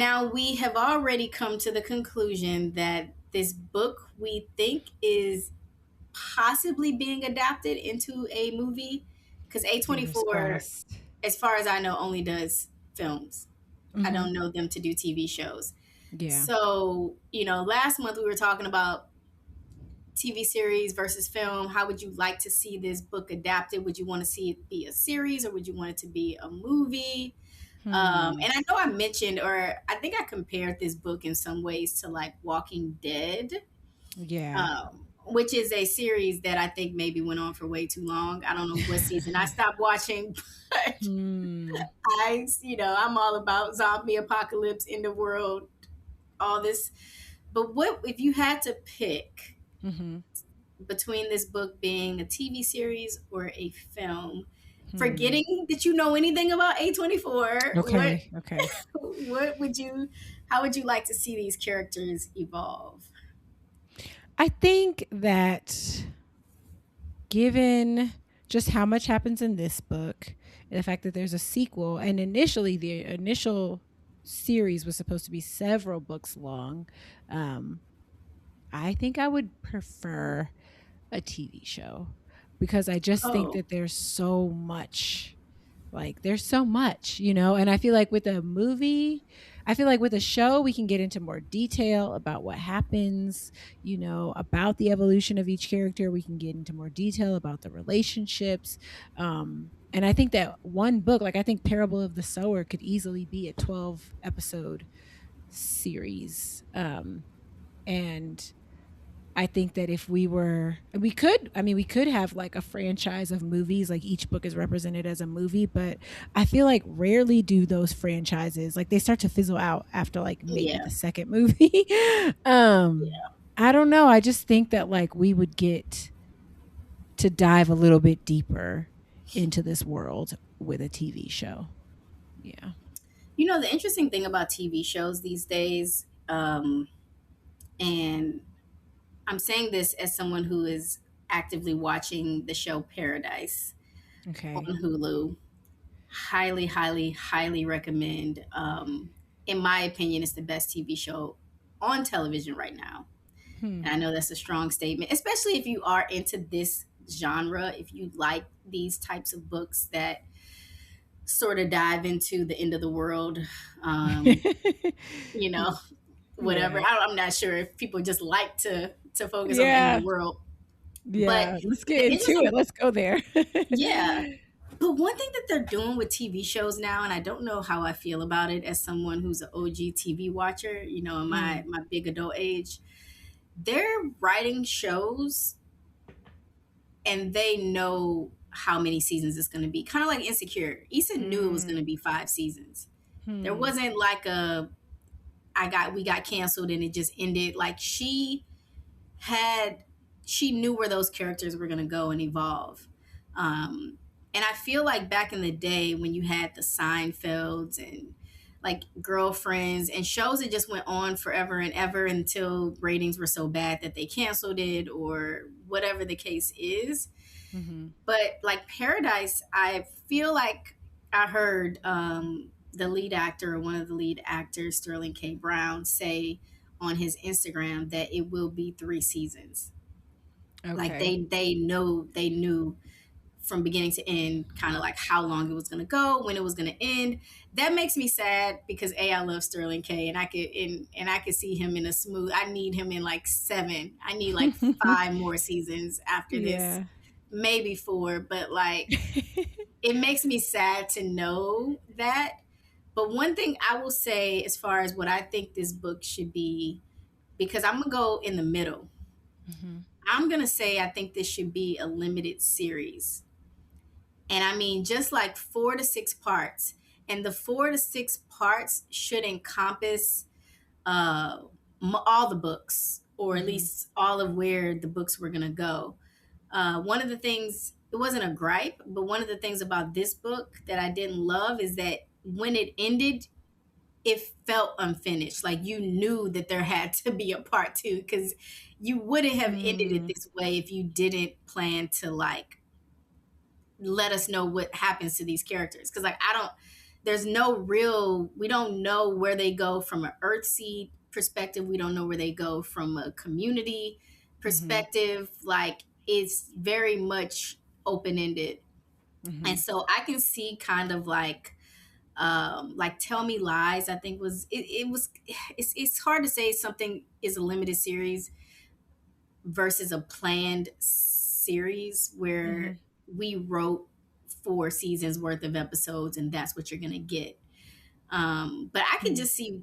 Now, we have already come to the conclusion that this book we think is possibly being adapted into a movie because Fingers A24, crossed. as far as I know, only does films. I Hmm. don't know them to do TV shows. Yeah. So, last month we were talking about TV series versus film. How would you like to see this book adapted? Would you want to see it be a series or would you want it to be a movie? Hmm. And I know I mentioned, or I think I compared this book in some ways to like Walking Dead, Yeah. which is a series that I think maybe went on for way too long. I don't know what season I stopped watching, but Hmm. I'm all about zombie apocalypse, end of world, all this. But what if you had to pick Hmm. between this book being a TV series or a film? Hmm. Forgetting that you know anything about A24, what Okay. Okay. what would you how would you like to see these characters evolve? I think that given just how much happens in this book and the fact that there's a sequel, and initially the initial series was supposed to be several books long, um, I think I would prefer a TV show because I just think Oh, that there's so much, and I feel like with a movie, I feel like with a show, we can get into more detail about what happens, about the evolution of each character. We can get into more detail about the relationships. And I think that one book, like I think Parable of the Sower could easily be a 12 episode series. And I think that if we could have like a franchise of movies, like each book is represented as a movie, but I feel like rarely do those franchises, like they start to fizzle out after like maybe yeah. the second movie. um, I don't know. I just think that like we would get to dive a little bit deeper into this world with a TV show. Yeah. The interesting thing about TV shows these days, and I'm saying this as someone who is actively watching the show Paradise on Okay. Hulu. Highly, highly, highly recommend. In my opinion, it's the best TV show on television right now. Hmm. And I know that's a strong statement, especially if you are into this genre, if you like these types of books that sort of dive into the end of the world, um, you know, whatever. Yeah. I'm not sure if people just like to focus on the end of Yeah. the world. But Yeah. Let's get the into it. interesting, Let's go there. yeah. But one thing that they're doing with TV shows now, and I don't know how I feel about it as someone who's an OG TV watcher, in my Hmm. my big adult age, they're writing shows and they know how many seasons it's going to be. Kind of like Insecure. Issa knew it was going to Mm. be 5 seasons. There Hmm. wasn't like we got canceled and it just ended. Like had she knew where those characters were going to go and evolve. And I feel like back in the day when you had the Seinfelds and like Girlfriends and shows that just went on forever and ever until ratings were so bad that they canceled it or whatever the case is. Mhm. But like Paradise, I feel like I heard the lead actor or one of the lead actors, Sterling K. Brown, say on his Instagram that it will be 3 seasons. Like Okay. they knew from beginning to end kind of like how long it was going to go, when it was going to end. That makes me sad because I love Sterling K and I could see him in a smooth. I need him in like 7. I need like 5 more seasons after this, Yeah. maybe 4, but like it makes me sad to know that. But one thing I will say as far as what I think this book should be, because I'm going to go in the middle. Mhm. I'm going to say I think this should be a limited series. And I mean, just like 4 to 6 parts. And the 4 to 6 parts should encompass uh, all the books, or at Mhm. least all of where the books were going to go. One of the things, it wasn't a gripe, but one of the things about this book that I didn't love is that when it ended, it felt unfinished. Like you knew that there had to be a part 2 because you wouldn't have ended it Mm. this way if you didn't plan to like let us know what happens to these characters. Because like I don't. there's no real, we don't know where they go from an Earthseed perspective. We don't know where they go from a community Mm-hmm. perspective. Like it's very much open ended. Mm-hmm. And so I can see kind of like Tell Me Lies, I think it was, it's hard to say something is a limited series versus a planned series Mm-hmm. where we wrote 4 seasons worth of episodes and that's what you're gonna get. But I could Hmm. just see,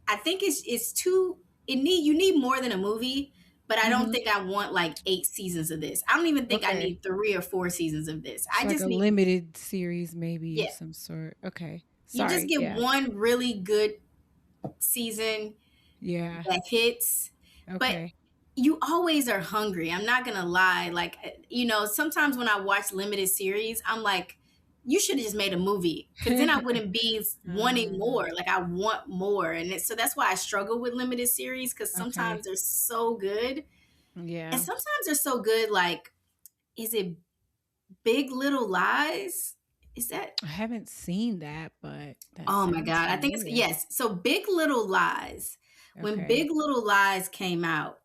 I think it's too, it need, you need more than a movie, but I don't Mm-hmm. think I want like 8 seasons of this. I don't even think I Okay. need 3 or 4 seasons of this. I So like just a need, limited series maybe of yeah, some sort. Okay. you just Sorry. get Yeah. one really good season Yeah. that hits. But Okay. you always are hungry. I'm not gonna lie. Like, sometimes when I watch limited series, I'm like, you should have just made a movie because then I wouldn't be wanting uh, more. Like, I want more, and so that's why I struggle with limited series because okay. sometimes they're so good, and Yeah. sometimes they're so good. Like, is it Big Little Lies? Is that? I haven't seen that, but that Oh my sounds god! I think it's, familiar. yes. So Big Little Lies. When Okay. Big Little Lies came out,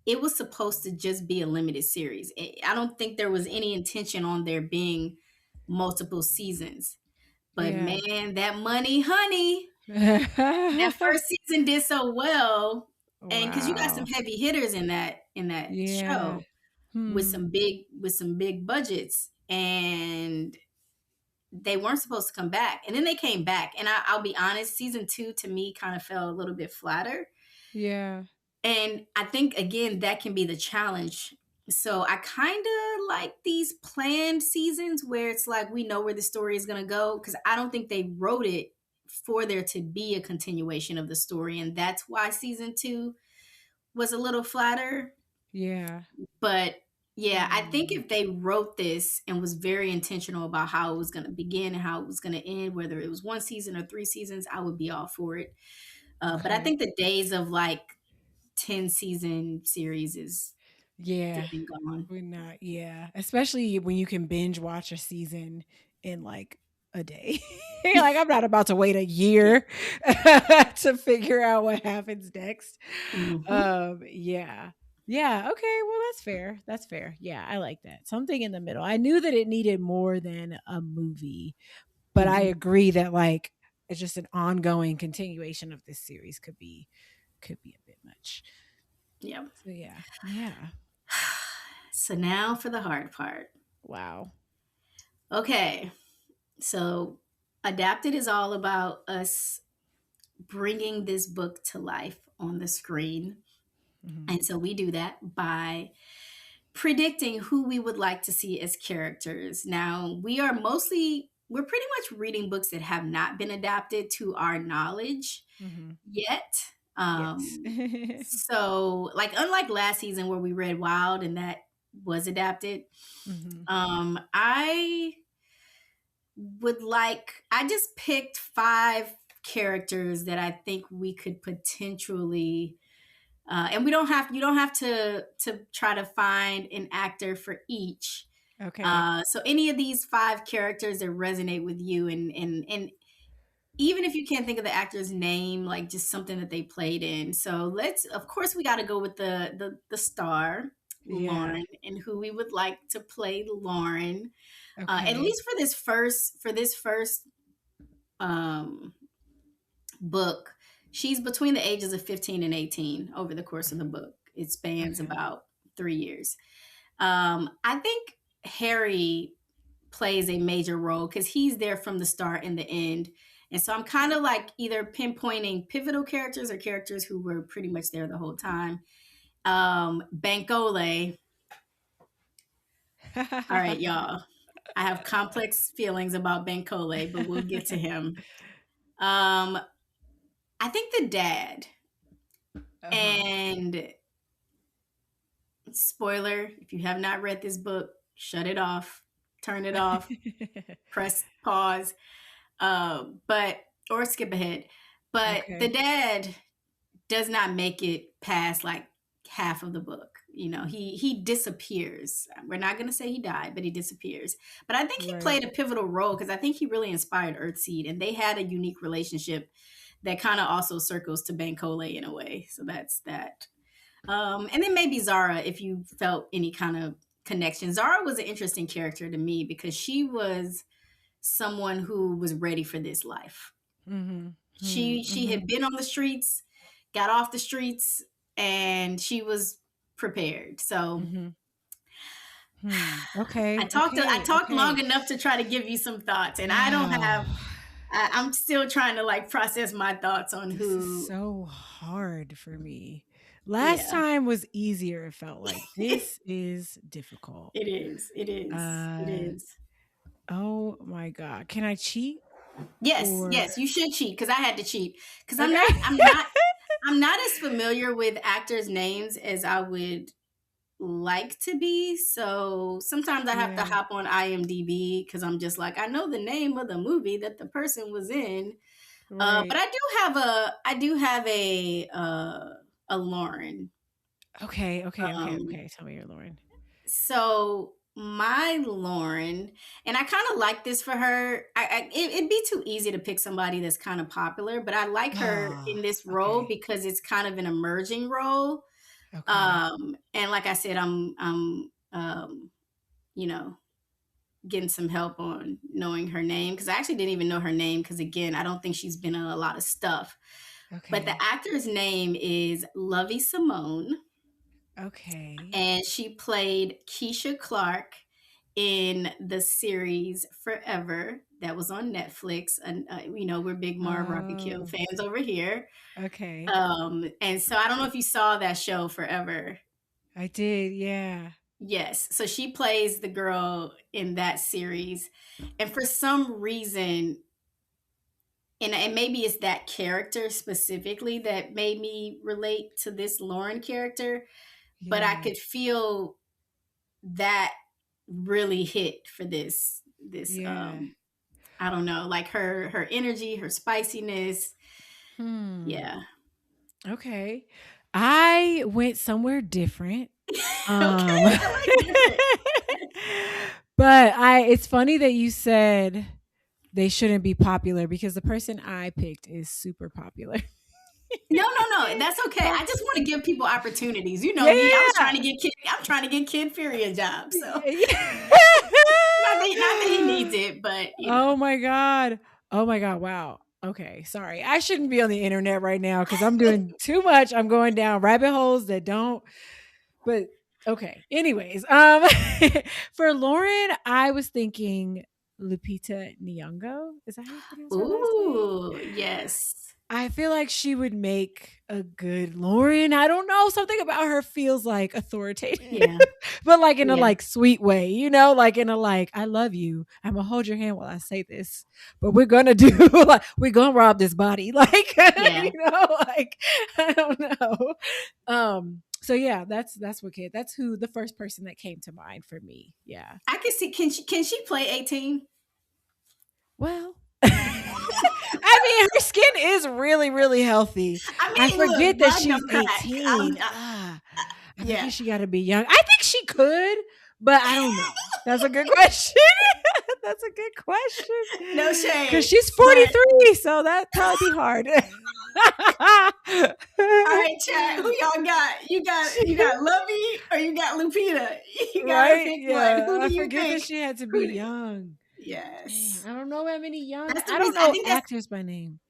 it was supposed to just be a limited series. I don't think there was any intention on there being multiple seasons. But Yeah. man, that money, honey, that first season did so well. And because you got some Wow. heavy hitters in that Yeah. show with Hmm. some big budgets, and they weren't supposed to come back, and then they came back. And I'll be honest, season 2 to me kind of fell a little bit flatter. Yeah. And I think again that can be the challenge. So I kind of like these planned seasons where it's like we know where the story is going to go because I don't think they wrote it for there to be a continuation of the story, and that's why season 2 was a little flatter. Yeah. But yeah, I think Hmm. if they wrote this and was very intentional about how it was going to begin and how it was going to end, whether it was 1 season or 3 seasons, I would be all for it. But I Okay. think the days of like 10 season series is dead Yeah. and gone. We're not, yeah. Especially when you can binge watch a season in like a day. You're like, I'm not about to wait a Yeah. year to figure out what happens next. Hmm. Yeah. Yeah. Okay. Well, that's fair. That's fair. Yeah. I like that. Something in the middle. I knew that it needed more than a movie, but I Hmm. agree that like it's just an ongoing continuation of this series could be a bit much. Yeah. So yeah. Yeah. So now for the hard part. Wow. Okay. So Adapted is all about us bringing this book to life on the screen. Mhm. And so we do that by predicting who we would like to see as characters. Now, we're pretty much reading books that have not been adapted to our knowledge Mhm. yet. Yes. So, like, unlike last season where we read Wild and that was adapted, Mhm. I I just picked 5 characters that I think we could potentially, and you don't have to try to find an actor for each. Okay. So any of these 5 characters that resonate with you, and even if you can't think of the actor's name, like just something that they played in. So of course, we got to go with the star, Yeah. Lauren, and who we would like to play Lauren, at Okay. least for this first um, book. She's between the ages of 15 and 18 over the course of the Mhm. book. It spans Okay. about 3 years. I think Harry plays a major role because he's there from the start and the end. And so I'm kind of like either pinpointing pivotal characters or characters who were pretty much there the whole time. Bankole. All right, y'all. I have complex feelings about Bankole, but we'll get to him. Um, I think the dad, Uh-huh. and spoiler, if you have not read this book, shut it off, turn it off, press pause, but or skip ahead. But the Okay. dad does not make it past like half of the book. he disappears. We're not going to say he died, but he disappears. But I think he Right. played a pivotal role because I think he really inspired Earthseed, and they had a unique relationship that kind of also circles to Bankole in a way. So that's that. And then maybe Zara, if you felt any kind of connection. Zara was an interesting character to me because she was someone who was ready for this life. Mm-hmm. She Mm-hmm. had been on the streets, got off the streets, and she was prepared. So Mm-hmm. I Okay. talked I Okay. talked Okay. long enough to try to give you some thoughts, and I don't Wow. have. I'm still trying to like process my thoughts on This is who. so hard for me. Last Yeah, time was easier, it felt like. it This is difficult. is. It is. It Uh is. oh my god. Can I cheat Yes, or yes, you should cheat because I had to cheat because I'm okay? not. I'm not. I'm not as familiar with actors' names as I would like to be. So sometimes I have to Yeah, hop on IMDb because I'm just like, I know the name of the movie that the person was in. But right. I do have a Lauren. Okay, okay, okay, Um, okay. Tell me your Lauren. so my Lauren, and I kind of like this for her. It'd be too easy to pick somebody that's kind of popular, but I like her in Ah, this role okay. because it's kind of an emerging role. Okay. And like I said, I'm you know, getting some help on knowing her name because I actually didn't even know her name because again, I don't think she's been in a lot of stuff. But the Okay. actor's name is Lovey Simone, Okay. and she played Keisha Clark in the series Forever that was on Netflix. And we're big Mara Robbie Kill Oh, fans over here. okay. And so I don't know if you saw that show Forever. I did. Yeah. Yes. So she plays the girl in that series. And for some reason, and maybe it's that character specifically that made me relate to this Lauren character, but I Yeah. could feel that really hit for this Yeah. I don't know, like her energy, her spiciness. Hmm. Yeah. Okay. I went somewhere different. Okay, Um I like different. but I it's funny that you said they shouldn't be popular because the person I picked is super popular. No, no, no. That's okay. So I just want to give people opportunities. You know yeah, me. yeah, I'm trying to get Kid Fury a job. So yeah. Yeah. not that he needs it, but Oh my god. Oh my god. Wow. Okay, sorry. I shouldn't be on the internet right now because I'm doing too much. I'm going down rabbit holes that don't. But okay. Anyways, for Lauren, I was thinking Lupita Nyong'o. Is that how you pronounce her last name? ooh, yes. I feel like she would make a good Lauren. I don't know. Something about her feels like authoritative, Yeah. but like in a Yeah. like sweet way, like in a like, I love you. I'm gonna hold your hand while I say this, but we're gonna do like we're gonna rob this body. Like, Yeah. like I don't know. So yeah, that's what kid. That's who the first person that came to mind for me. Yeah. I can see can she play 18? Well, I mean, her skin is really, really healthy. I I mean, look, forget that Magnum she's crack. 18. Ah, I Yeah. forget she got to be young. I think she could, but I don't know. That's a good question. That's a good question. No Because shade. she's But 43, so that'd probably be hard. all right, chat. Who y'all got? You got Lovey or you got Lupita? You gotta Right? pick one. Yeah. Who I do you forget that think? she had to be Who? Do, young. Dang, yes. I don't know that many young. That's the I don't reason. I know think that's actors by name.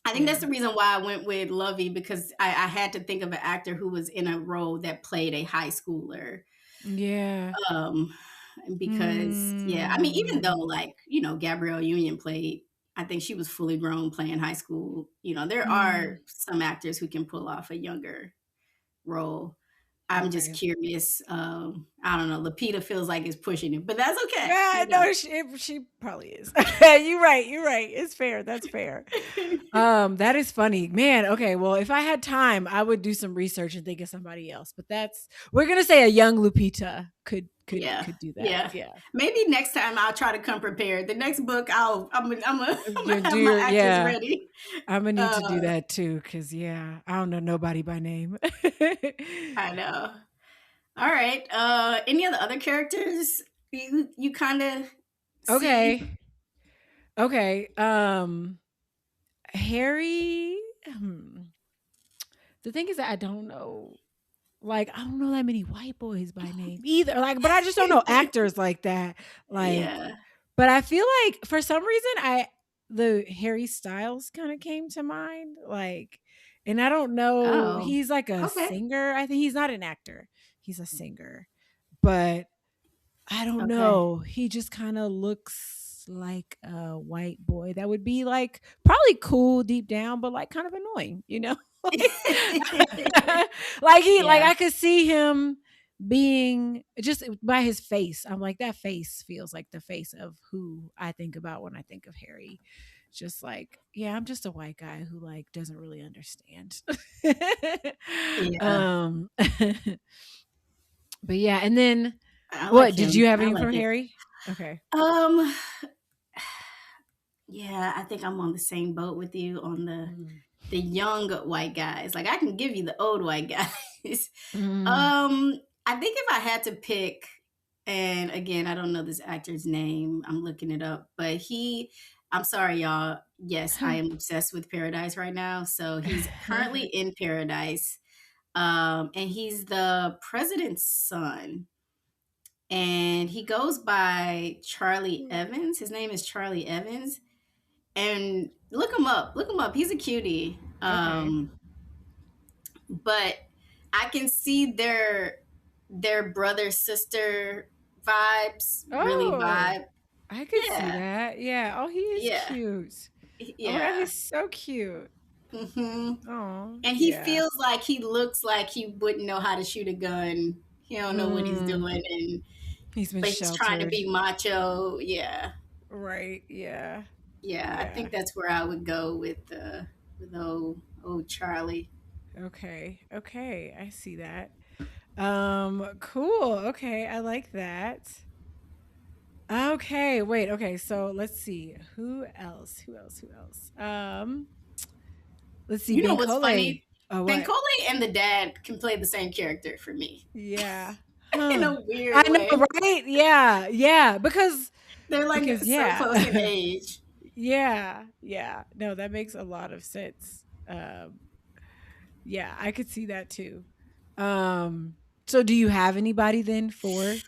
I think Yeah. that's the reason why I went with Lovey because I had to think of an actor who was in a role that played a high schooler. Yeah. Um, because yeah, I mean, even though Hmm. like Gabrielle Union played, I think she was fully grown playing high school. There are Hmm. some actors who can pull off a younger role. I'm just Okay. curious. I don't know. Lapita feels like it's pushing it, but that's okay. Yeah, no, she probably is. You're right. You're right. It's fair. That's fair. That is funny, man. Okay, well, if I had time, I would do some research and think of somebody else. But we're gonna say a young Lupita could could Yeah, could do that. yeah. Yeah, Maybe next time I'll try to come prepared. The next book, I'm you gonna do have my your actors yeah. ready. I'm gonna need to do Uh, that too, cause yeah, I don't know nobody by name. I know. All right. Any of the other characters you kind of see? Okay. Okay. Harry. Hmm. The thing is that I don't know. Like, I don't know that many white boys by name either. Like, but I just don't know actors like that. Like, Yeah. but I feel like for some reason the Harry Styles kind of came to mind. Like, and I don't know. Oh. He's like a Okay. singer. I think he's not an actor. He's a singer. But I don't Okay. know. He just kind of looks like a white boy that would be like probably cool deep down, but like kind of annoying, you know? like, like Yeah. I could see him being just by his face. I'm like, that face feels like the face of who I think about when I think of Harry. Just like, yeah, I'm just a white guy who like doesn't really understand. Yeah. um but yeah, and then I like what did you him. have I any like for it. Harry? Okay. Um. Yeah, I think I'm on the same boat with you on Mm. the young white guys. Like I can give you the old white guys. Mm. I think if I had to pick, and again, I don't know this actor's name. I'm looking it up, but I'm sorry, y'all. Yes, I am obsessed with Paradise right now. So he's currently in Paradise, and he's the president's son, and he goes by Charlie Evans. His name is Charlie Evans, and look him up. Look him up. He's a cutie. Okay. But I can see their brother sister vibes really Oh, vibe. I could see Yeah, that. Yeah. Oh, he is yeah, cute. Oh my god, yeah. he's so cute. hmm Oh, And he yeah. feels like he looks like he wouldn't know how to shoot a gun. He don't know what he's Mm. doing, and He's been but he's trying to sheltered. be macho. Yeah, Right. Yeah. yeah. I Yeah. think that's where I would go with old Charlie. Okay. Okay. I see that. Cool. Okay. I like that. Okay. Wait. Okay. So let's see. Who else? Who else? Who else? Let's see. You know what's Bankole. funny? Oh, what? Bankole and the dad can play the same character for me Yeah. in Huh. a weird I know, way. right? Yeah. Yeah. They're like Because so close in yeah. age. Yeah. Yeah. No, that makes a lot of sense. Yeah, I could see that too. So do you have anybody then for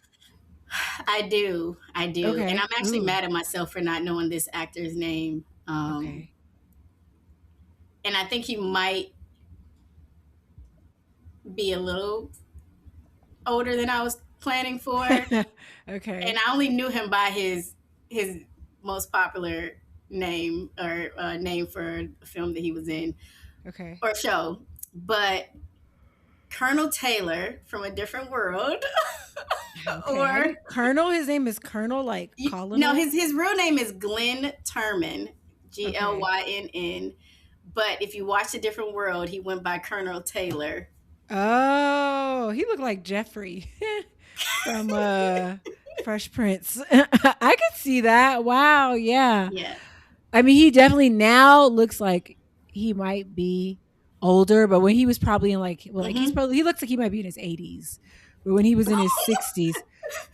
I do, and okay. I'm actually Ooh. mad at myself for not knowing this actor's name. Okay. And I think he might be a little older than I was planning for. And Okay. I only knew him by his most popular name or name for a film that he was in Okay. or show, but Colonel Taylor from a different world, Okay. How do or you Colonel? His name is Colonel like no, Colonel? his real name is Glenn Turman, Okay. Glynn. But if you watch A Different World, he went by Colonel Taylor. Oh, he looked like Jeffrey from Fresh Prince. I could see that. Wow, yeah. Yeah. I mean, he definitely now looks like he might be older, but when he was probably in like, well, like hmm he looks like he might be in his 80s. But when he was in his 60s,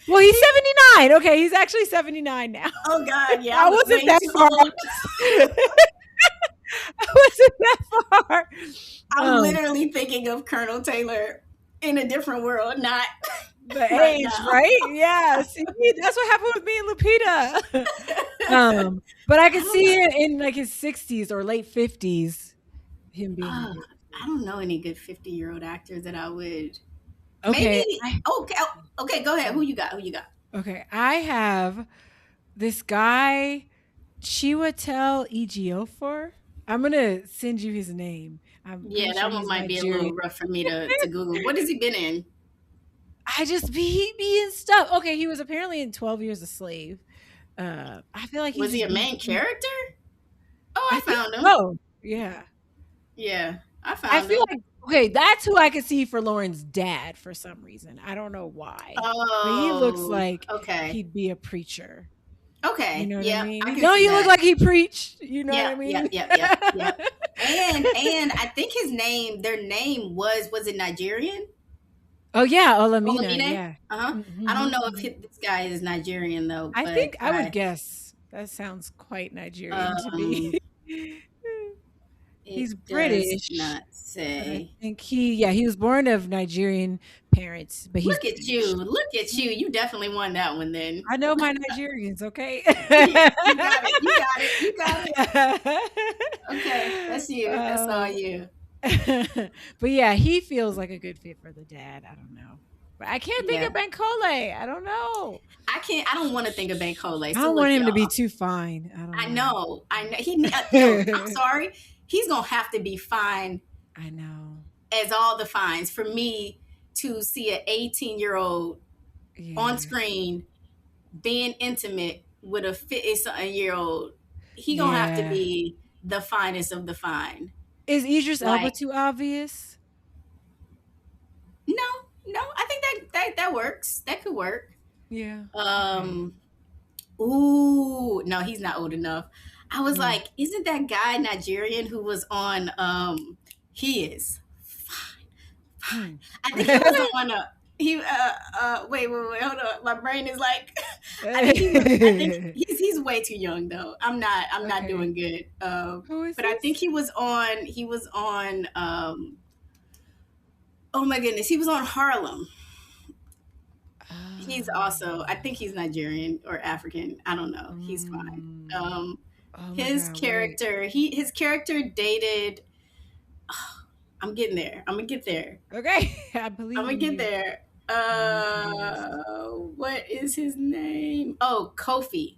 well, he's 79. Okay, he's actually 79 now. Oh God, yeah, I I was wasn't way that too far. old. I wasn't that far. I'm Um, literally thinking of Colonel Taylor in A Different World, not the right age, now. right? Yeah. See, that's what happened with me and Lupita. But I I could don't know. see it in like his 60s or late 50s, him being a Uh, good I don't know any good 50-year-old actors that I would. Maybe. okay. Okay. Okay. Go ahead. Who you got? Who you got? Okay, I have this guy, Chiwetel Ejiofor. I'm gonna send you his name. I'm Yeah, pretty sure that one he's might be a Nigerian. little rough for me to Google. What has he been in? I just be in stuff. Okay, he was apparently in 12 Years a Slave. I feel like he's Was he just a main be. character? Oh, I I think found him. so. Yeah, Yeah, I I found feel him. like okay, that's who I could see for Lauren's dad for some reason. I don't know why, but he looks Oh, like okay. he'd be a preacher. You Okay. know what I Yep, mean? I can Don't see he look that. like he preached? You know what I Yep, yep, mean? yep, yep, yep. And I think their name was it Nigerian? Oh yeah, Olamina. Olamide. Yeah. Uh-huh. I don't know if Mm-hmm. this guy is Nigerian though, I but think I would guess that sounds quite Nigerian to um me. it He's does British, not but I say. think he was born of Nigerian parents, but he's Look at you. British. Look at you. You definitely won that one then. I know my Nigerians, okay? Yeah, you got it. You got it. You got it. Okay, that's you. That's all um, you. but yeah, he feels like a good fit for the dad. I don't know. But I can't think Yeah. of Bankole. I don't know. I can't. I don't want to think of Bankole. I So don't look, want him to be y'all. too fine. I don't I know. know. I know. Yo. I'm sorry. He's gonna have to be fine I know. as all the fines for me to see an 18-year-old on Yeah. screen being intimate with a 50-something-year-old. He gonna have to Yeah. be the finest of the fine. Is Idris Elba Like, too obvious? no, no. I think that works. That could work. Yeah. Okay. Um. Ooh, no, he's not old enough. I was Mm. like, isn't that guy Nigerian who was on? He is fine, Hmm. fine. I think he was on a. He wait, hold on. My brain is like, I think he was. I think he's way too young though. I'm not Okay. doing good. Who is But I think this? he was on. Oh my goodness, he was on Harlem. He's also, I think he's Nigerian or African. I don't know. He's fine. Mm. Um, Oh my his god, wait. character, his character dated. I'm getting there. I'm gonna get there. Okay. I I'm believe gonna in get you. there. I know what it is. What is his name? Oh, Kofi.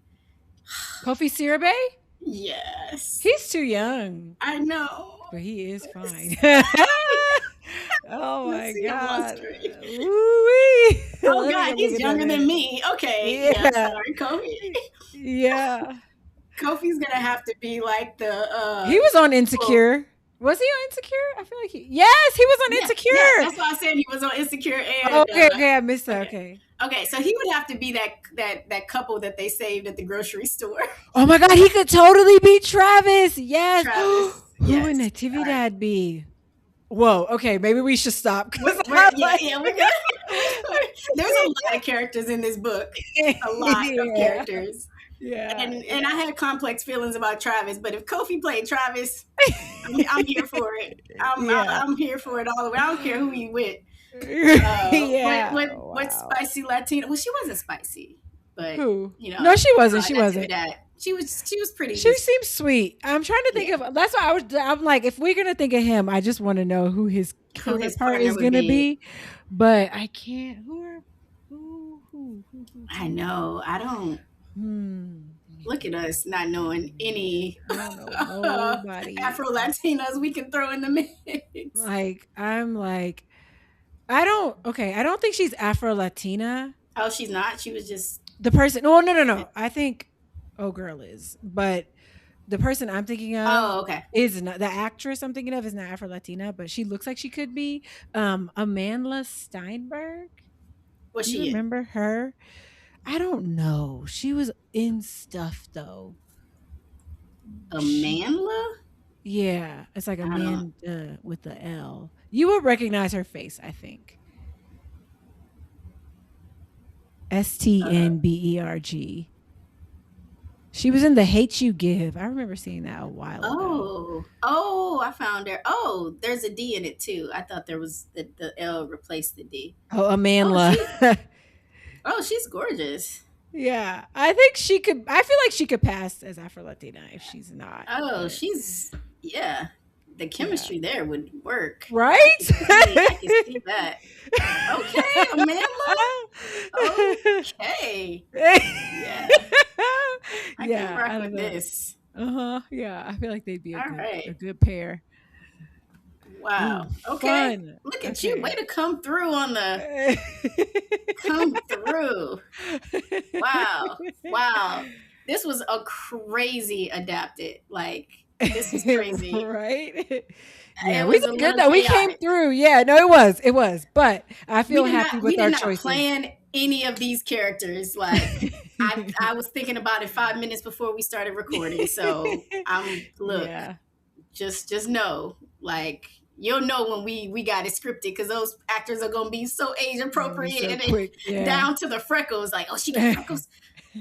Kofi Siriboe? Yes, He's too young, I know. but he is fine. Let's Oh my see him on god. screen. Woo-wee. Oh Let me God, go look he's at that younger than man. me. Okay, yeah, Yeah. sorry, Kofi. Yeah. Kofi's gonna have to be like the He was on well, Insecure. Was he on Insecure? I feel like yes, he was on yeah, yeah. Insecure. That's why I said he was on Insecure Oh, and okay, okay, I missed that. okay, Okay. okay. So he would have to be that couple that they saved at the grocery store. Oh my god, he could totally be Travis. Yes. Travis. Who would Yes. All right. Natividad be? Whoa. Okay, maybe we should stop because We're I'm yeah, like, yeah, we're gonna there's a lot of characters in this book. A lot of yeah, characters. yeah, And I yeah. had complex feelings about Travis, but if Kofi played Travis, I'm here for it. Yeah. I'm here for it all the way. I don't care who he with. Yeah. What Wow. spicy Latina? Well, she wasn't spicy, but Who? No, she wasn't. She wasn't. Natividad. She was pretty. She Just seems sweet. I'm trying to think yeah. of. That's why I'm like, if we're gonna think of him, I just want to know who his Who his counterpart partner is would gonna be? be. But I can't. Who are I know. I don't Let me look at think. us not knowing any I don't know nobody. Afro Latinas we can throw in the mix. Like I'm like I don't. Okay, I don't think she's Afro Latina. Oh, she's not. She was just. The person. Oh no no no. I think. Oh girl is. But the person I'm thinking of Oh, okay. is not the actress I'm thinking of is not Afro Latina, but she looks like she could be. Amandla Steinberg. What's Do you she in? remember her? I don't know. She was in stuff though. She Amandla? yeah, it's like I don't. Amanda with the L. You would recognize her face, I think. Uh, Stnberg. She was in The Hate You Give. I remember seeing that a while ago. oh, I found her. Oh, there's a D in it too. I thought there was the L replaced the D. Oh, Oh, Amandla. she's gorgeous. Yeah, I think she could. I feel like she could pass as Afro Latina if she's not. Oh, But she's yeah. The yeah, chemistry there would work. I right. can see. I can see that. Okay, Amanda. Okay. Yeah, I can Yeah, rock I don't with know. this. Uh huh. Yeah, I feel like they'd be All a right. good pair. Ooh, Wow. Okay. fun. Look at you. Way Okay. to come through on the come through. Wow. Wow. This was a crazy adapted. Like this was crazy. Right? Yeah, It we was a did good little though. We came chaotic. through. Yeah, no, it was. It was. But I We feel did happy not we with did our not choices. plan any of these characters. Like I was thinking about it 5 minutes before we started recording. So I'm look, Yeah. just know, like you'll know when we got it scripted, because those actors are gonna be so age It's gonna be appropriate so and quick. Yeah. down to the freckles. Like, oh, she got freckles.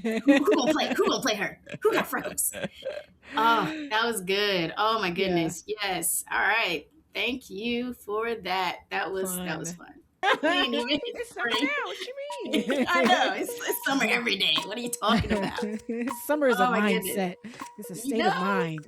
Who gonna play? Who gonna play her? Who got freckles? Oh, that was good. Oh my Yeah. goodness. Yes. All right. Thank you for that. That was Fun. fun. We ain't even hit It's summer spring. now. What you mean? I know. It's summer every day. What are you talking about? Summer is a Oh my goodness. mindset. It's a You state of know? mind.